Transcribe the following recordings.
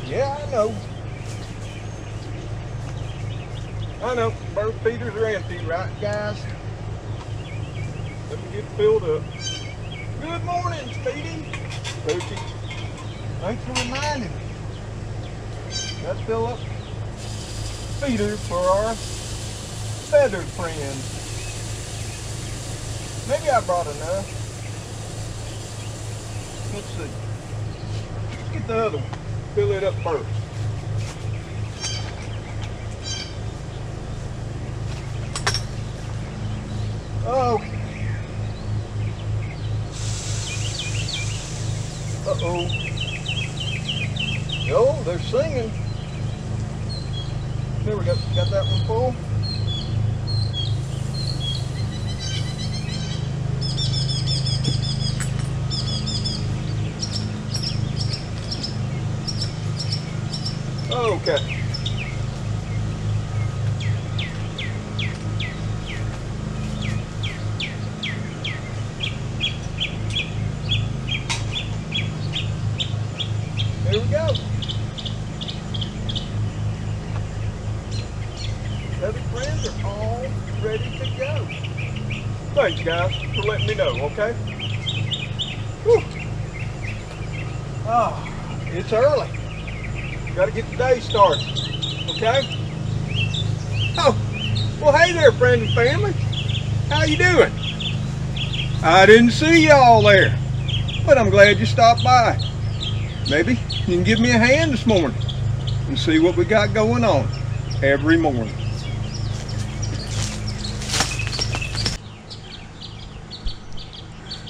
Yeah, I know, bird feeders are empty, right guys? Let me get filled up. Good morning, Speedy. Spooky. Thanks for reminding me. Let's fill up feeder for our feathered friends. Maybe I brought enough. Let's see. Let's get the other one. Fill it up first. Oh. Uh-oh. Oh, they're singing. There we go. Got that one full. Okay. There we go. The other friends are all ready to go. Thanks guys for letting me know, okay? Whew. Oh, it's early. Got to get the day started, okay? Oh, well hey there friends and family. How you doing? I didn't see y'all there, but I'm glad you stopped by. Maybe you can give me a hand this morning and see what we got going on every morning.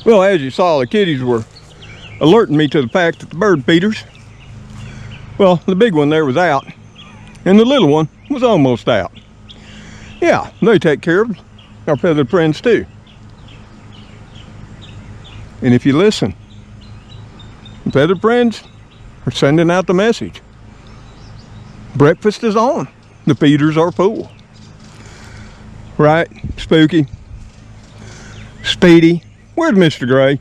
Well, as you saw, the kitties were alerting me to the fact that the bird feeders, well, the big one there was out, and the little one was almost out. Yeah, they take care of our feathered friends too. And if you listen, the feathered friends are sending out the message. Breakfast is on. The feeders are full. Right, Spooky? Speedy? Where's Mr. Gray?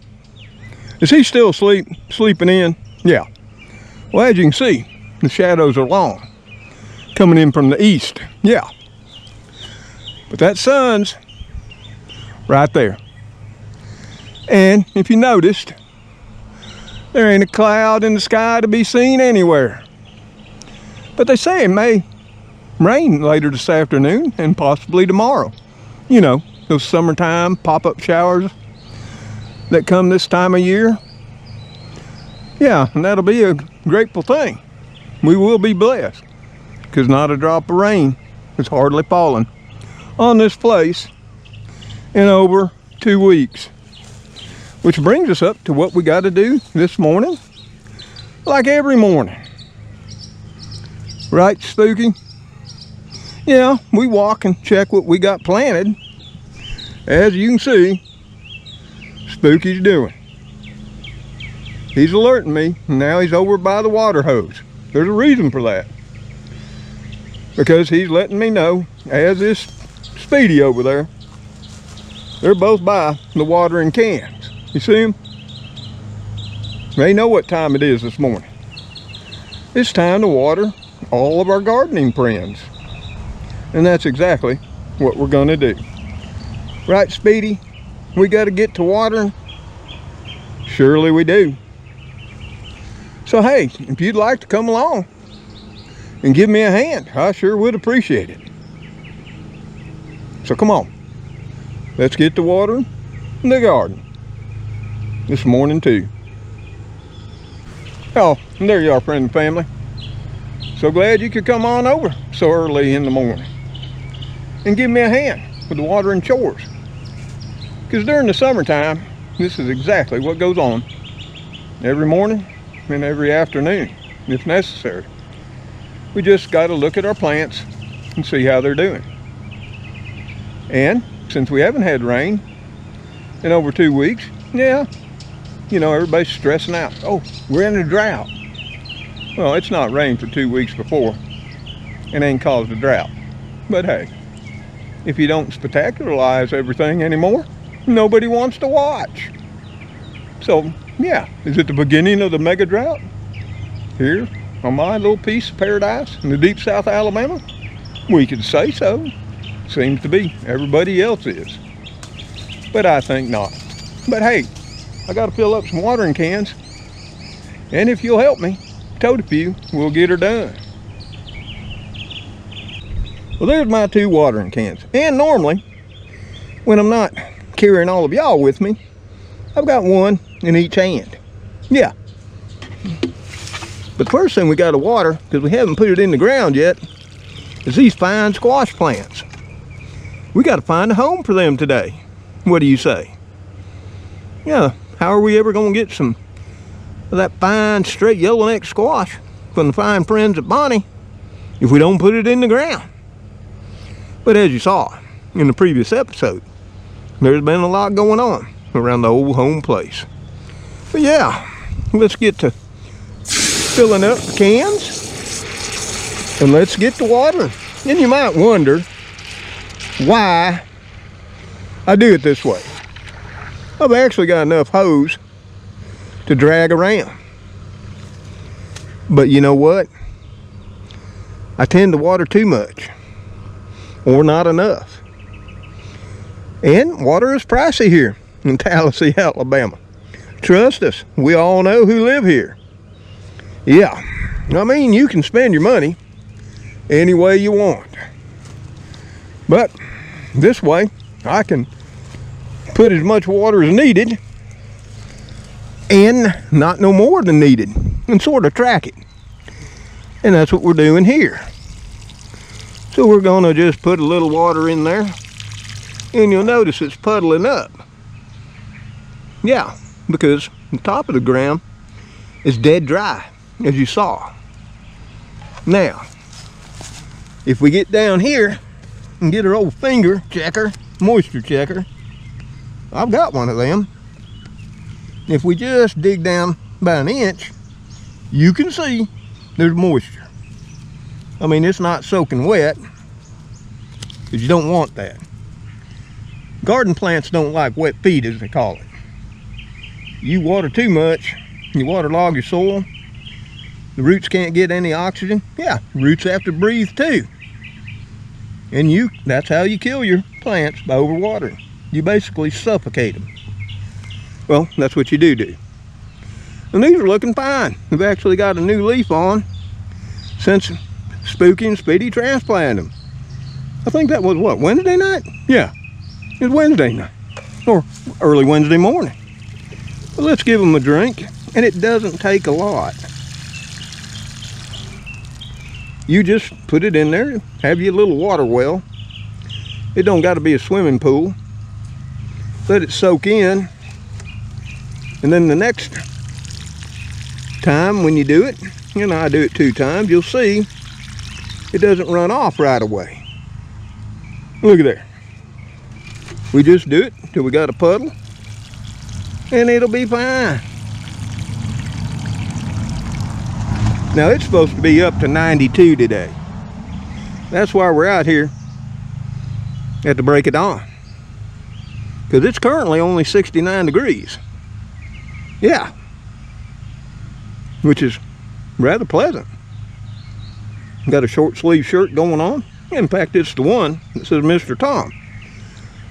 Is he still sleeping in? Yeah. Well, as you can see, the shadows are long, coming in from the east. Yeah. But that sun's right there. And if you noticed, there ain't a cloud in the sky to be seen anywhere. But they say it may rain later this afternoon and possibly tomorrow. You know, those summertime pop-up showers that come this time of year. Yeah, and that'll be a grateful thing. We will be blessed, because not a drop of rain is hardly falling on this place in over 2 weeks. Which brings us up to what we got to do this morning, like every morning. Right, Spooky? Yeah, we walk and check what we got planted. As you can see, Spooky's doing. He's alerting me, and now he's over by the water hose. There's a reason for that. Because he's letting me know, as is Speedy over there, they're both by the watering cans. You see them? They know what time it is this morning. It's time to water all of our gardening friends. And that's exactly what we're going to do. Right, Speedy? We got to get to watering? Surely we do. So hey, if you'd like to come along and give me a hand, I sure would appreciate it. So come on, let's get to watering the garden this morning too. Oh, and there you are, friend and family. So glad you could come on over so early in the morning and give me a hand with the watering chores. Because during the summertime, this is exactly what goes on every morning and every afternoon, if necessary. We just got to look at our plants and see how they're doing. And since we haven't had rain in over 2 weeks, yeah, you know, everybody's stressing out. Oh, we're in a drought. Well, it's not rained for 2 weeks before and ain't caused a drought. But hey, if you don't spectacularize everything anymore, nobody wants to watch. So yeah, is it the beginning of the mega drought? Here on my little piece of paradise in the deep south of Alabama? We could say so. Seems to be everybody else is. But I think not. But hey, I got to fill up some watering cans. And if you'll help me, tote a few, we'll get her done. Well, there's my 2 watering cans. And normally, when I'm not carrying all of y'all with me, I've got one in each hand. Yeah. But the first thing we got to water, because we haven't put it in the ground yet, is these fine squash plants. We got to find a home for them today. What do you say? Yeah, how are we ever going to get some of that fine straight yellowneck squash from the fine friends at Bonnie if we don't put it in the ground? But as you saw in the previous episode, there's been a lot going on around the old home place. But yeah, let's get to filling up the cans and let's get to watering. And you might wonder why I do it this way. I've actually got enough hose to drag around. But you know what? I tend to water too much or not enough. And water is pricey here in Tallahassee, Alabama. Trust us, we all know who live here. Yeah, I mean, you can spend your money any way you want. But this way, I can put as much water as needed and not no more than needed and sort of track it. And that's what we're doing here. So we're gonna just put a little water in there and you'll notice it's puddling up. Yeah, because the top of the ground is dead dry, as you saw. Now, if we get down here and get our old finger checker, moisture checker, I've got one of them. If we just dig down about 1 inch, you can see there's moisture. I mean, it's not soaking wet, because you don't want that. Garden plants don't like wet feet, as they call it. You water too much, you waterlog your soil, the roots can't get any oxygen. Yeah, roots have to breathe too. And that's how you kill your plants, by overwatering. You basically suffocate them. Well, that's what you do. And these are looking fine. We've actually got a new leaf on since Spooky and Speedy transplanted them. I think that was what, Wednesday night? Yeah, it was Wednesday night, or early Wednesday morning. Well, let's give them a drink, and it doesn't take a lot. You just put it in there, have your little water well. It don't got to be a swimming pool. Let it soak in, and then the next time when you do it, and I do it 2 times, you'll see it doesn't run off right away. Look at there. We just do it till we got a puddle, and it'll be fine. Now it's supposed to be up to 92 today. That's why we're out here at the break of dawn, because it's currently only 69 degrees. Yeah, which is rather pleasant. Got a short sleeve shirt going on. In fact, it's the one that says Mr. Tom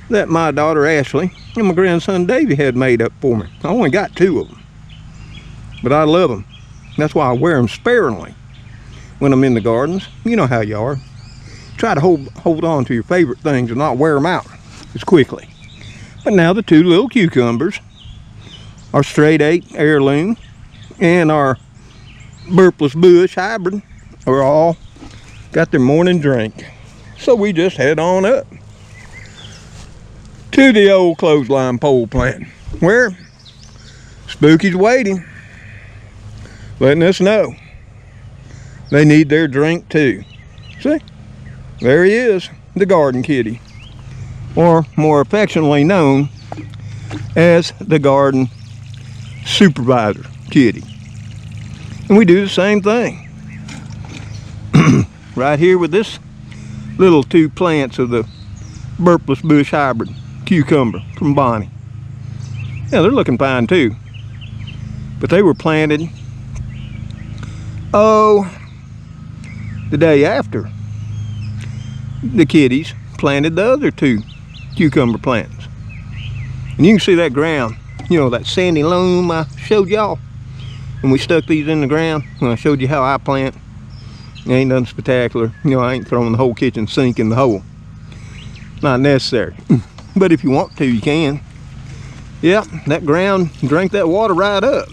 that my daughter Ashley and my grandson Davey had made up for me. I only got 2 of them, but I love them. That's why I wear them sparingly when I'm in the gardens. You know how you are. Try to hold on to your favorite things and not wear them out as quickly. But now the 2 little cucumbers, our straight 8 heirloom, and our burpless bush hybrid are all got their morning drink. So we just head on up to the old clothesline pole plant where Spooky's waiting, letting us know they need their drink too. See, there he is, the garden kitty, or more affectionately known as the garden supervisor kitty. And we do the same thing right here with this little 2 plants of the burpless bush hybrid cucumber from Bonnie. Yeah, they're looking fine too, but they were planted Oh, the day after, the kiddies planted the other 2 cucumber plants. And you can see that ground, you know, that sandy loam I showed y'all. And we stuck these in the ground when I showed you how I plant. It ain't nothing spectacular. You know, I ain't throwing the whole kitchen sink in the hole. Not necessary. But if you want to, you can. Yeah, that ground drank that water right up.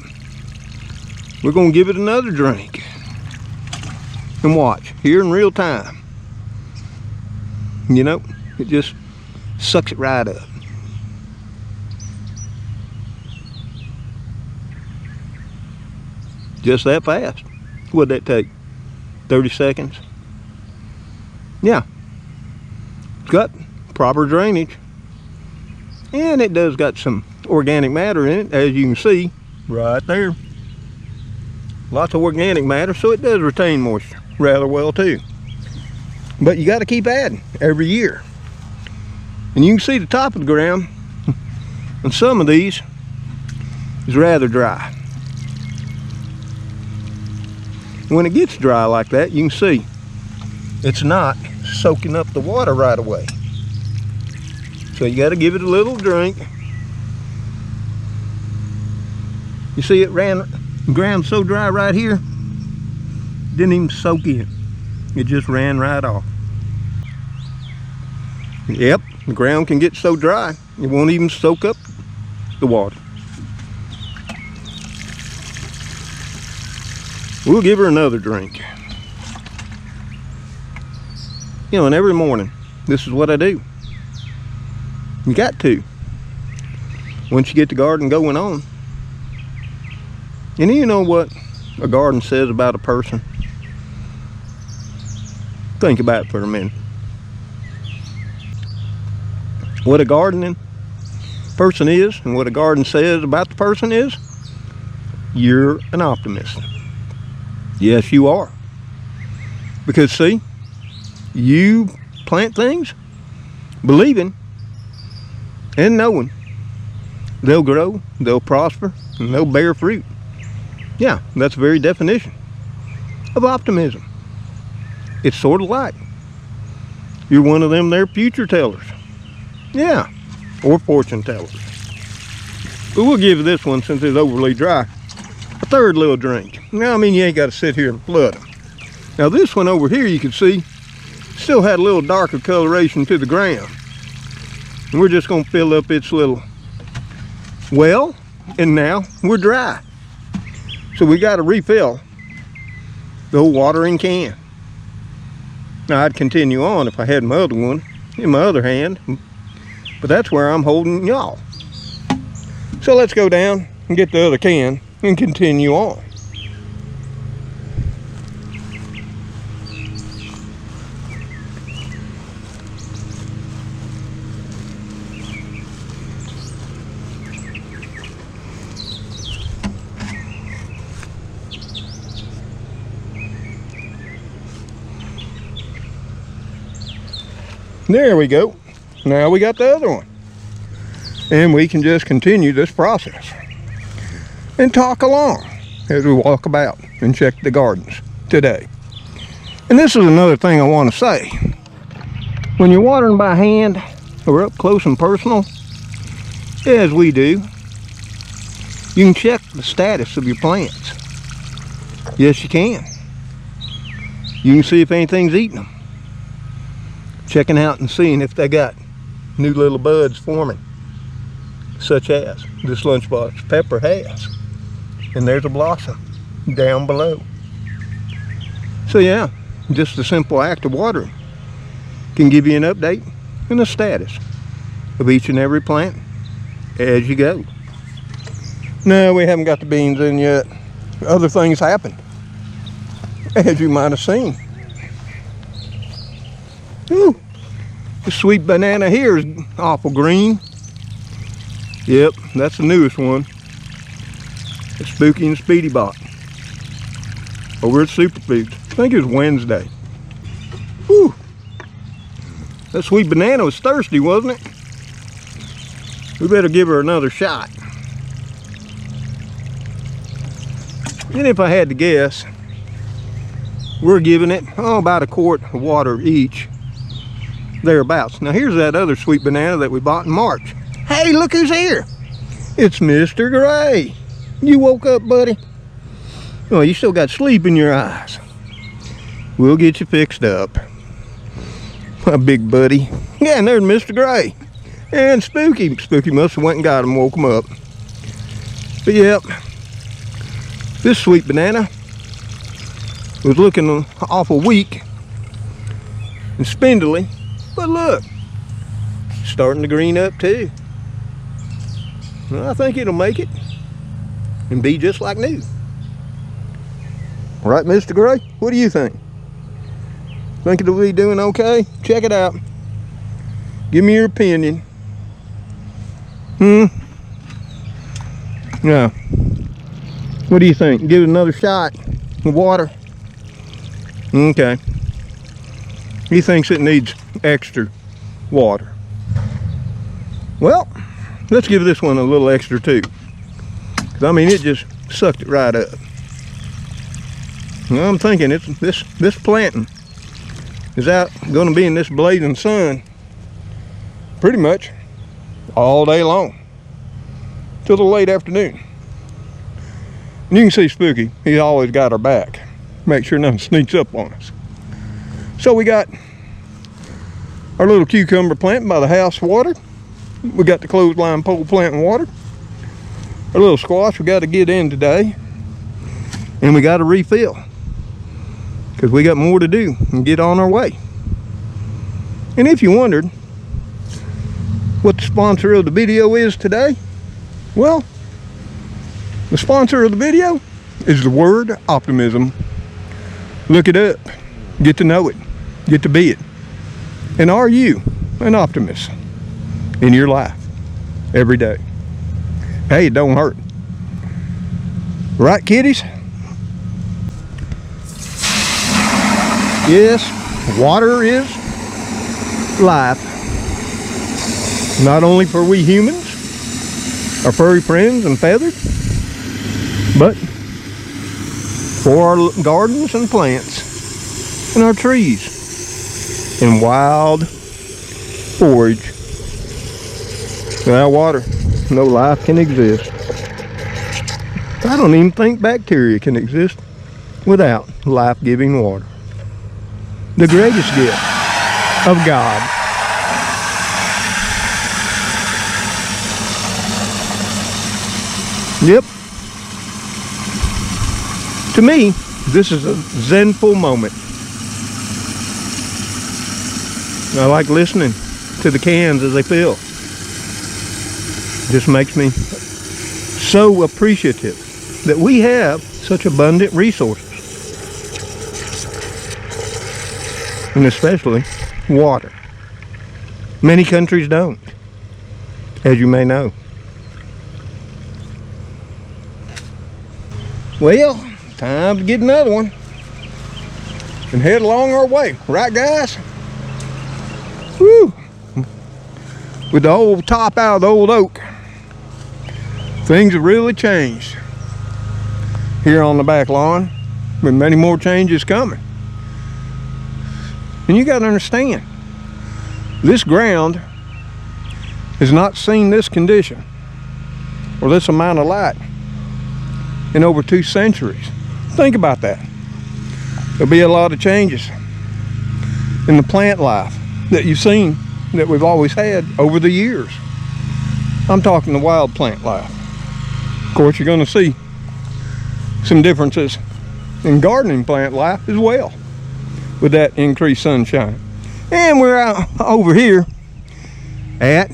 We're gonna give it another drink. And watch, here in real time. You know, it just sucks it right up. Just that fast. What'd that take? 30 seconds? Yeah. It's got proper drainage. And it does got some organic matter in it, as you can see right there. Lots of organic matter, so it does retain moisture rather well too. But you got to keep adding every year. And you can see the top of the ground and some of these is rather dry. When it gets dry like that, you can see it's not soaking up the water right away. So you got to give it a little drink. You see it ran, the ground so dry right here, didn't even soak in. It just ran right off. Yep, the ground can get so dry, it won't even soak up the water. We'll give her another drink. You know, and every morning, this is what I do. You got to. Once you get the garden going on. And you know what a garden says about a person? Think about it for a minute. What a gardening person is and what a garden says about the person is, you're an optimist. Yes, you are. Because see, you plant things believing and knowing they'll grow, they'll prosper, and they'll bear fruit. Yeah, that's the very definition of optimism. It's sort of like you're one of them there future tellers. Yeah, or fortune tellers. But we'll give this one, since it's overly dry, a third little drink. Now, I mean, you ain't got to sit here and flood them. Now, this one over here, you can see, still had a little darker coloration to the ground. And we're just going to fill up its little well, and now we're dry. So we got to refill the whole watering can. Now, I'd continue on if I had my other one in my other hand, but that's where I'm holding y'all. So let's go down and get the other can and continue on. There we go. Now we got the other one. And we can just continue this process and talk along as we walk about and check the gardens today. And this is another thing I want to say. When you're watering by hand or up close and personal, as we do, you can check the status of your plants. Yes, you can. You can see if anything's eating them. Checking out and seeing if they got new little buds forming, such as this lunchbox pepper has. And there's a blossom down below. So yeah, just a simple act of watering can give you an update and a status of each and every plant as you go. No, we haven't got the beans in yet. Other things happen, as you might have seen. Ooh, this sweet banana here is awful green. Yep, that's the newest one. It's Spooky and Speedy bought over at Superfoods. I think it was Wednesday. Whew. That sweet banana was thirsty, wasn't it? We better give her another shot. And if I had to guess, we're giving it about a quart of water each, thereabouts. Now here's that other sweet banana that we bought in March. Hey, look who's here. It's Mr. Gray. You woke up, buddy? Oh, you still got sleep in your eyes. We'll get you fixed up, my big buddy. Yeah, and there's Mr. Gray. And Spooky. Spooky must have went and got him, woke him up. But yep, this sweet banana was looking awful weak and spindly. But look, it's starting to green up too. Well, I think it'll make it and be just like new. Right, Mr. Gray? What do you think? Think it'll be doing okay? Check it out. Give me your opinion. Yeah. What do you think? Give it another shot of water. Okay. He thinks it needs extra water. Well, let's give this one a little extra too. 'Cause I mean, it just sucked it right up. Well, I'm thinking it's this planting is out going to be in this blazing sun pretty much all day long till the late afternoon. And you can see Spooky, he's always got our back. Make sure nothing sneaks up on us. So we got our little cucumber plant by the house watered. We got the clothesline pole plant and water. Our little squash we got to get in today. And we got to refill, because we got more to do and get on our way. And if you wondered what the sponsor of the video is today, well, the sponsor of the video is the word optimism. Look it up, get to know it, get to be it. And are you an optimist in your life every day? Hey, it don't hurt. Right, kiddies? Yes, water is life. Not only for we humans, our furry friends and feathered, but for our gardens and plants and our trees and wild forage. Without water, no life can exist. I don't even think bacteria can exist without life-giving water. The greatest gift of God. Yep. To me, this is a zenful moment. I like listening to the cans as they fill. Just makes me so appreciative that we have such abundant resources. And especially water. Many countries don't, as you may know. Well, time to get another one and head along our way, right guys? Woo! With the old top out of the old oak, things have really changed here on the back lawn, with many more changes coming. And you got to understand, this ground has not seen this condition or this amount of light in over 2 centuries. Think about that. There'll be a lot of changes in the plant life that you've seen, that we've always had over the years. I'm talking the wild plant life. Of course, you're going to see some differences in gardening plant life as well, with that increased sunshine. And we're out over here at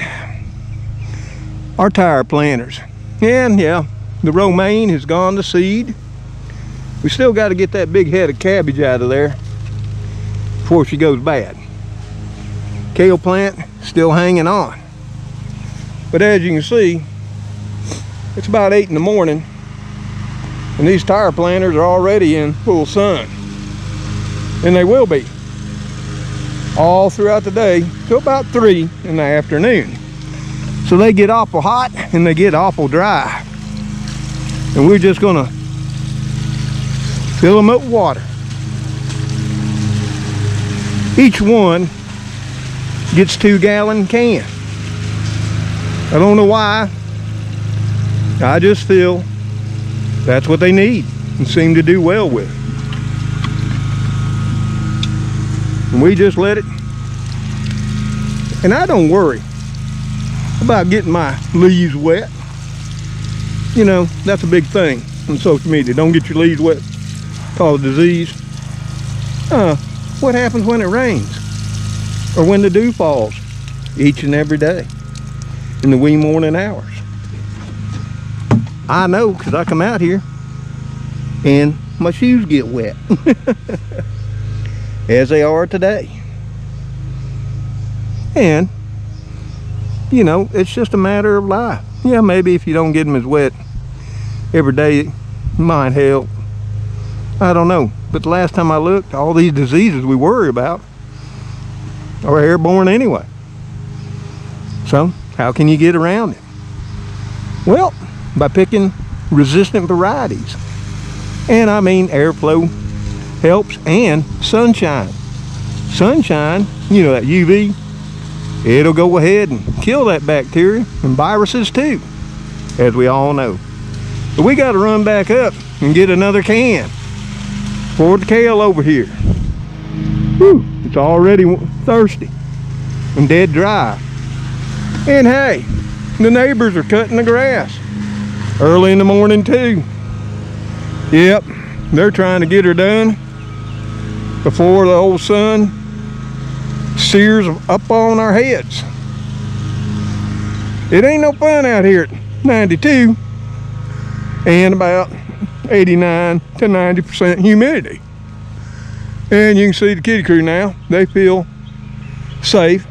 our tire planters. And yeah, the romaine has gone to seed. We still got to get that big head of cabbage out of there before she goes bad. Kale plant still hanging on. But as you can see, it's about 8 in the morning and these tire planters are already in full sun. And they will be all throughout the day till about 3 in the afternoon. So they get awful hot and they get awful dry. And we're just gonna fill them up with water Each one gets 2-gallon can. I don't know why. I just feel that's what they need and seem to do well with. And we just let it. And I don't worry about getting my leaves wet. You know, that's a big thing on social media. Don't get your leaves wet, cause disease. What happens when it rains? Or when the dew falls? Each and every day in the wee morning hours. I know, because I come out here and my shoes get wet. As they are today. And, you know, it's just a matter of life. Yeah, maybe if you don't get them as wet every day, it might help. I don't know. But the last time I looked, all these diseases we worry about are airborne anyway. So, how can you get around it? Well, by picking resistant varieties. And I mean, airflow helps, and sunshine. Sunshine, you know, that UV, it'll go ahead and kill that bacteria and viruses too, as we all know. But we got to run back up and get another can for the kale over here. Whew, it's already thirsty and dead dry. And hey, the neighbors are cutting the grass early in the morning too. Yep, they're trying to get her done before the old sun sears up on our heads. It ain't no fun out here at 92 and about 89 to 90% humidity. And you can see the kitty crew now, they feel safe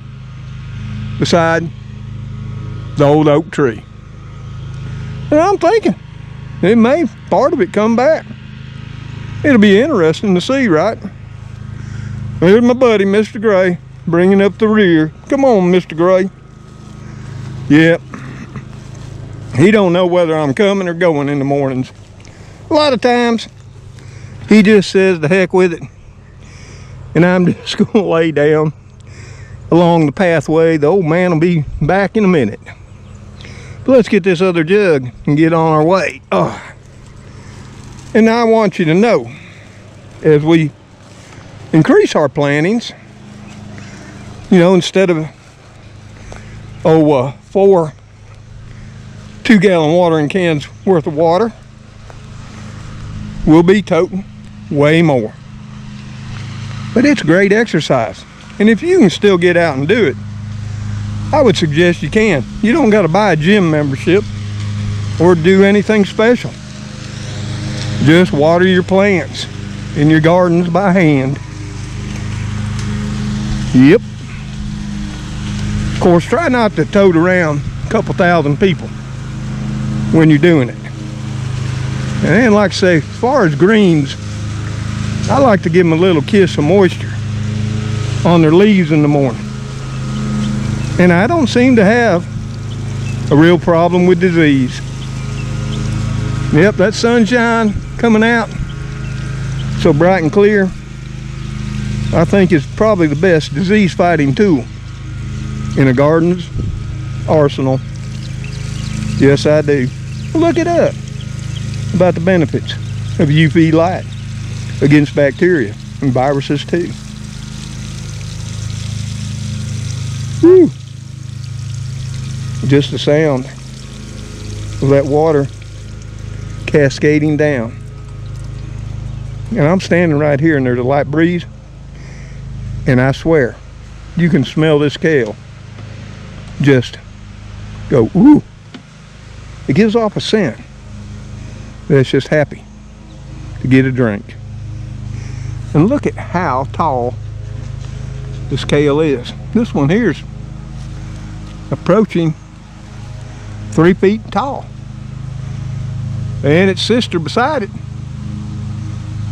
beside the old oak tree. And I'm thinking, part of it come back. It'll be interesting to see, right? There's my buddy, Mr. Gray, bringing up the rear. Come on, Mr. Gray. Yep. He don't know whether I'm coming or going in the mornings. A lot of times, he just says the heck with it. And I'm just gonna lay down along the pathway. The old man will be back in a minute. But let's get this other jug and get on our way. Oh. And I want you to know, as we increase our plantings, you know, instead of 4 2-gallon watering cans worth of water, we'll be toting way more. But it's great exercise, and if you can still get out and do it, I would suggest you can. You don't got to buy a gym membership or do anything special. Just water your plants in your gardens by hand. Yep. Of course, try not to tote around a couple thousand people when you're doing it. And then, like I say, as far as greens, I like to give them a little kiss of moisture on their leaves in the morning. And I don't seem to have a real problem with disease. Yep, that sunshine coming out so bright and clear, I think is probably the best disease fighting tool in a garden's arsenal. Yes, I do. Look it up about the benefits of UV light against bacteria and viruses too. Whew. Just the sound of that water cascading down. And I'm standing right here and there's a light breeze, and I swear you can smell this kale just go ooh. It gives off a scent that's just happy to get a drink. And look at how tall this kale is. This one here's approaching 3 feet tall. And its sister beside it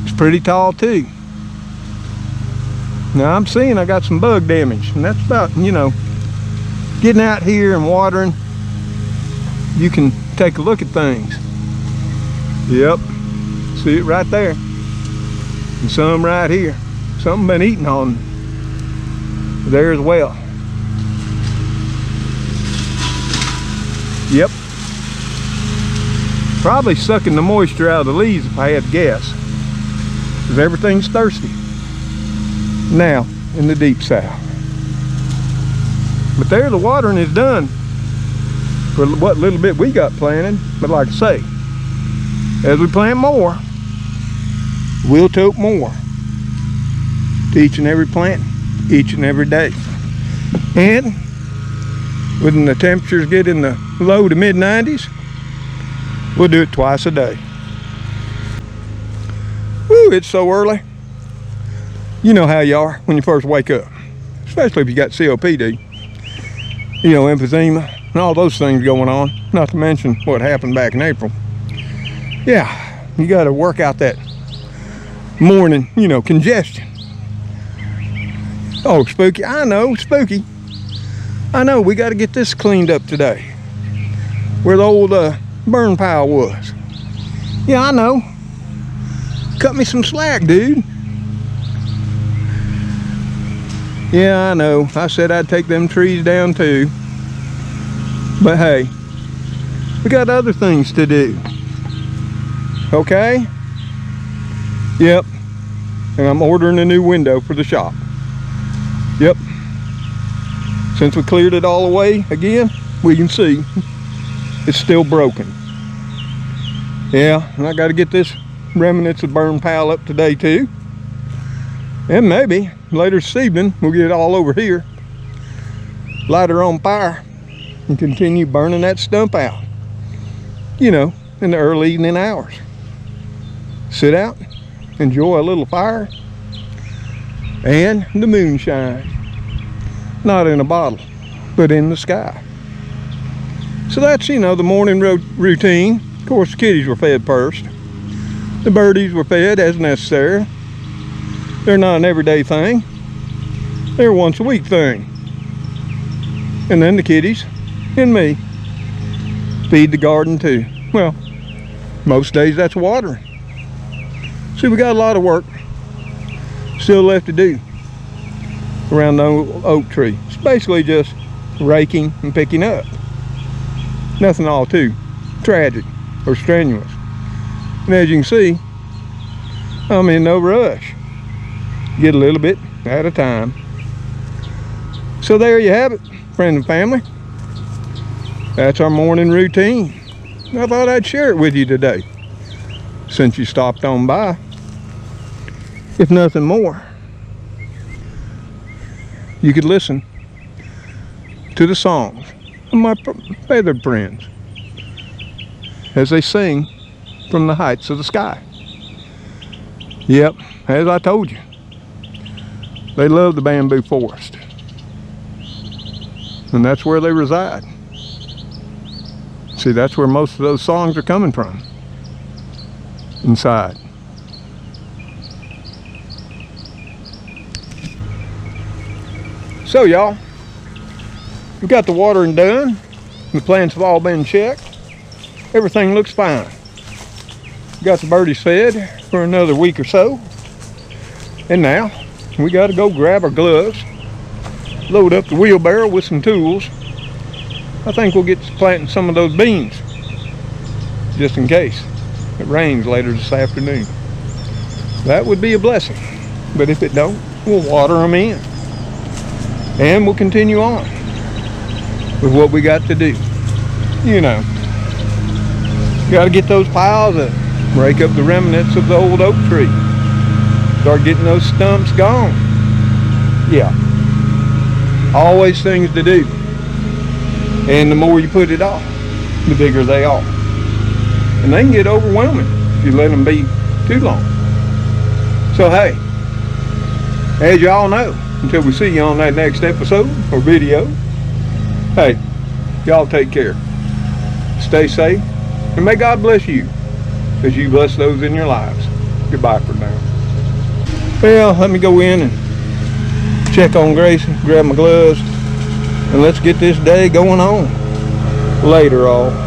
is pretty tall too. Now I'm seeing I got some bug damage, and that's about, you know, getting out here and watering, you can take a look at things. Yep, see it right there. And some right here. Something been eating on there as well. Yep. Probably sucking the moisture out of the leaves if I had to guess. Because everything's thirsty now in the deep south. But there, the watering is done for what little bit we got planted. But like I say, as we plant more, we'll tote more to each and every plant, each and every day. And when the temperatures get in the low to mid 90s, we'll do it twice a day. Woo, it's so early. You know how you are when you first wake up, especially if you got COPD, you know, emphysema, and all those things going on, not to mention what happened back in April. Yeah, you got to work out that morning, you know, congestion. Oh, spooky, I know, spooky. I know, we got to get this cleaned up today, where the old burn pile was. Yeah, I know. Cut me some slack, dude. Yeah, I know. I said I'd take them trees down too. But hey, we got other things to do. Okay? Yep. And I'm ordering a new window for the shop. Yep. Since we cleared it all away again, we can see it's still broken. Yeah, and I got to get this remnants of burn pile up today too. And maybe later this evening we'll get it all over here, light her on fire, and continue burning that stump out, you know, in the early evening hours. Sit out, enjoy a little fire and the moonshine, not in a bottle but in the sky. So that's, you know, the morning routine. Of course, the kitties were fed first. The birdies were fed as necessary. They're not an everyday thing. They're a once a week thing. And then the kitties and me feed the garden too. Well, most days that's watering. See, we got a lot of work still left to do around the oak tree. It's basically just raking and picking up. Nothing all too tragic or strenuous. And as you can see, I'm in no rush. Get a little bit at a time. So there you have it, friends and family. That's our morning routine. I thought I'd share it with you today, since you stopped on by. If nothing more, you could listen to the songs of my feathered friends as they sing from the heights of the sky. Yep, as I told you, they love the bamboo forest, and that's where they reside. See, that's where most of those songs are coming from, inside. So y'all, we got the watering done. The plants have all been checked. Everything looks fine. Got the birdies fed for another week or so. And now we got to go grab our gloves, load up the wheelbarrow with some tools. I think we'll get to planting some of those beans, just in case it rains later this afternoon. That would be a blessing. But if it don't, we'll water them in. And we'll continue on with what we got to do. You know, got to get those piles up, break up the remnants of the old oak tree, start getting those stumps gone. Yeah, always things to do. And the more you put it off, the bigger they are. And they can get overwhelming if you let them be too long. So hey, as y'all know, until we see you on that next episode or video, hey, y'all take care. Stay safe, and may God bless you as you bless those in your lives. Goodbye for now. Well, let me go in and check on Gracie, grab my gloves, and let's get this day going on. Later, all.